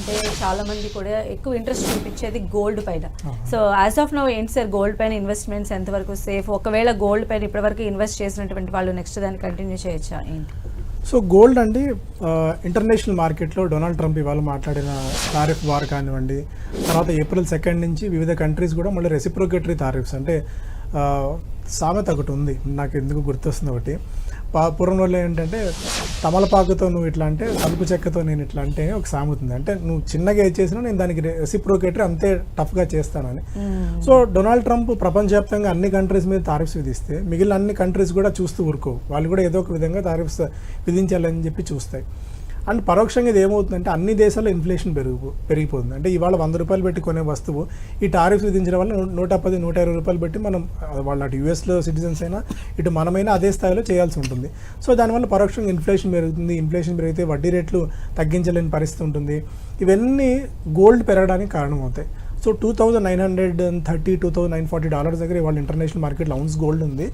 అంటే చాలా మంది కూడా ఎక్కువ ఇంట్రెస్ట్ చూపించేది గోల్డ్ పైన. సో యాజ్ ఆఫ్ నౌ ఏంటి సార్ గోల్డ్ పైన ఇన్వెస్ట్మెంట్స్ ఎంతవరకు సేఫ్? ఒకవేళ గోల్డ్ పైన ఇప్పటివరకు ఇన్వెస్ట్ చేసినటువంటి వాళ్ళు నెక్స్ట్ దాన్ని కంటిన్యూ చేయొచ్చా ఏంటి? సో గోల్డ్ అండి ఇంటర్నేషనల్ మార్కెట్లో డొనాల్డ్ ట్రంప్ ఇవాళ మాట్లాడిన టారిఫ్ వార్ కానివ్వండి, తర్వాత April 2 నుంచి వివిధ కంట్రీస్ కూడా మళ్ళీ రెసిప్రోకేటరీ టారిఫ్స్ అంటే సామెత ఒకటి ఉంది, నాకు ఎందుకు గుర్తొస్తుంది ఒకటి. పూర్వం వాళ్ళు ఏంటంటే తమలపాకుతో నువ్వు ఇట్లా అంటే తలుపు చెక్కతో నేను ఇట్లా అంటే ఒక సామెత ఉంది, అంటే నువ్వు చిన్నగా ఏది చేసినా నేను దానికి రెసిప్రోకేటరీ అంతే టఫ్గా చేస్తానని. సో డొనాల్డ్ ట్రంప్ ప్రపంచవ్యాప్తంగా అన్ని కంట్రీస్ మీద టారిఫ్స్ విధిస్తే మిగిలిన అన్ని కంట్రీస్ కూడా చూస్తూ ఊరుకోవు, వాళ్ళు కూడా ఏదో ఒక విధంగా టారిఫ్స్ విధించాలని చెప్పి చూస్తాయి. అండ్ పరోక్షంగా ఇది ఏమవుతుందంటే అన్ని దేశాల్లో ఇన్ఫ్లేషన్ పెరిగిపోతుంది. అంటే ఇవాళ 100 రూపాయలు పెట్టి కొనే వస్తువు ఈ టారిఫ్స్ విధించడం వల్ల 110, 120 రూపాయలు పెట్టి మనం వాళ్ళు అటు యూఎస్లో సిటిజన్స్ అయినా ఇటు మనమైనా అదే స్థాయిలో చేయాల్సి ఉంటుంది. సో దానివల్ల పరోక్షంగా ఇన్ఫ్లేషన్ పెరుగుతుంది. ఇన్ఫ్లేషన్ పెరిగితే వడ్డీ రేట్లు తగ్గించలేని పరిస్థితి ఉంటుంది. ఇవన్నీ గోల్డ్ పెరగడానికి కారణమవుతాయి. సో $2,930, $2,940 దగ్గర ఇవాళ ఇంటర్నేషనల్ మార్కెట్లో ఔన్స్ గోల్డ్ ఉంది.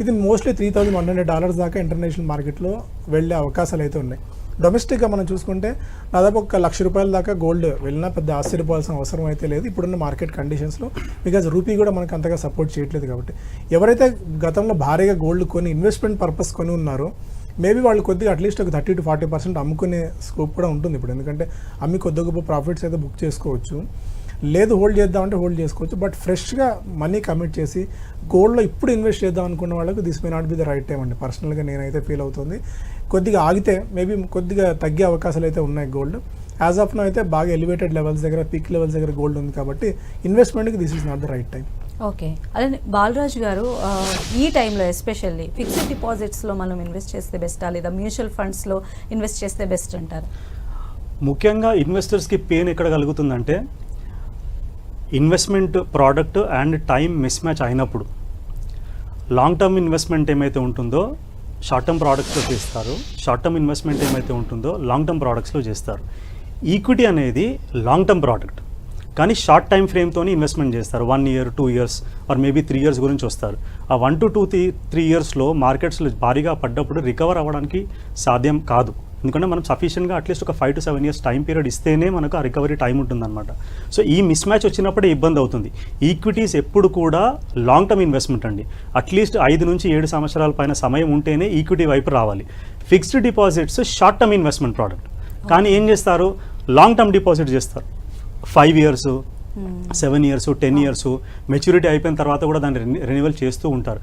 ఇది మోస్ట్లీ $3,100 దాకా ఇంటర్నేషనల్ మార్కెట్లో వెళ్ళే అవకాశాలు అయితే ఉన్నాయి. డొమెస్టిక్గా మనం చూసుకుంటే దాదాపు ₹1,00,000 దాకా గోల్డ్ వెళ్ళినా పెద్ద ఆశ్చర్యపోవాల్సిన అవసరం అయితే లేదు ఇప్పుడున్న మార్కెట్ కండిషన్స్లో. బికాజ్ రూపీ కూడా మనకు అంతగా సపోర్ట్ చేయట్లేదు కాబట్టి ఎవరైతే గతంలో భారీగా గోల్డ్ కొని ఇన్వెస్ట్మెంట్ పర్పస్ కొని ఉన్నారో మేబీ వాళ్ళు కొద్దిగా అట్లీస్ట్ ఒక 30 to 40% అమ్ముకునే స్కోప్ కూడా ఉంటుంది ఇప్పుడు. ఎందుకంటే అమ్మి కొద్ది గొప్ప ప్రాఫిట్స్ అయితే బుక్ చేసుకోవచ్చు, లేదు హోల్డ్ చేద్దామంటే హోల్డ్ చేసుకోవచ్చు. బట్ ఫ్రెష్గా మనీ కమిట్ చేసి గోల్డ్లో ఇప్పుడు ఇన్వెస్ట్ చేద్దాం అనుకున్న వాళ్ళకి this may not be the right time అండి. పర్సనల్గా నేనైతే ఫీల్ అవుతుంది. కొద్దిగా ఆగితే మేబీ కొద్దిగా తగ్గే అవకాశాలు అయితే ఉన్నాయి గోల్డ్. యాజ్ ఆఫ్ నో అయితే బాగా ఎలివేటెడ్ లెవెల్స్ దగ్గర, పీక్ లెవెల్స్ దగ్గర గోల్డ్ ఉంది కాబట్టి ఇన్వెస్ట్మెంట్కి this is not the right time. Okay, అదే బాలరాజు గారు ఈ టైంలో ఎస్పెషల్లీ ఫిక్స్డ్ డిపాజిట్స్లో మనం ఇన్వెస్ట్ చేస్తే బెస్టా లేదా మ్యూచువల్ ఫండ్స్లో ఇన్వెస్ట్ చేస్తే బెస్ట్ అంటారు? ముఖ్యంగా ఇన్వెస్టర్స్కి పెయిన్ ఎక్కడ కలుగుతుందంటే investment product and time mismatch అయినప్పుడు. లాంగ్ టర్మ్ ఇన్వెస్ట్మెంట్ ఏమైతే ఉంటుందో షార్ట్ టర్మ్ ప్రోడక్ట్స్లో చేస్తారు, షార్ట్ టర్మ్ ఇన్వెస్ట్మెంట్ ఏమైతే ఉంటుందో లాంగ్ టర్మ్ ప్రోడక్ట్స్లో చేస్తారు. ఈక్విటీ అనేది లాంగ్ టర్మ్ ప్రోడక్ట్, కానీ షార్ట్ టైం ఫ్రేమ్తో ఇన్వెస్ట్మెంట్ చేస్తారు. 1 year, 2 years or maybe 3 years గురించి వస్తారు. ఆ 1 to 3 yearsలో మార్కెట్స్లో భారీగా పడ్డప్పుడు రికవర్ అవ్వడానికి సాధ్యం కాదు. ఎందుకంటే మనం సఫిషియెంట్గా అట్లీస్ట్ ఒక 5 to 7 years టైం పీరియడ్ ఇస్తేనే మనకు ఆ రికవరీ టైం ఉంటుందన్నమాట. సో ఈ మిస్ మ్యాచ్ వచ్చినప్పుడే ఇబ్బంది అవుతుంది. ఈక్విటీస్ ఎప్పుడు కూడా లాంగ్ టర్మ్ ఇన్వెస్ట్మెంట్ అండి. అట్లీస్ట్ 5 నుంచి 7 సంవత్సరాల పైన సమయం ఉంటేనే ఈక్విటీ వైపు రావాలి. Fixed deposits short term investment product, కానీ ఏం చేస్తారు లాంగ్ టర్మ్ డిపాజిట్ చేస్తారు. 5 years, 7 years, 10 years మెచ్యూరిటీ అయిపోయిన తర్వాత కూడా దాన్ని రెన్యువల్ చేస్తూ ఉంటారు.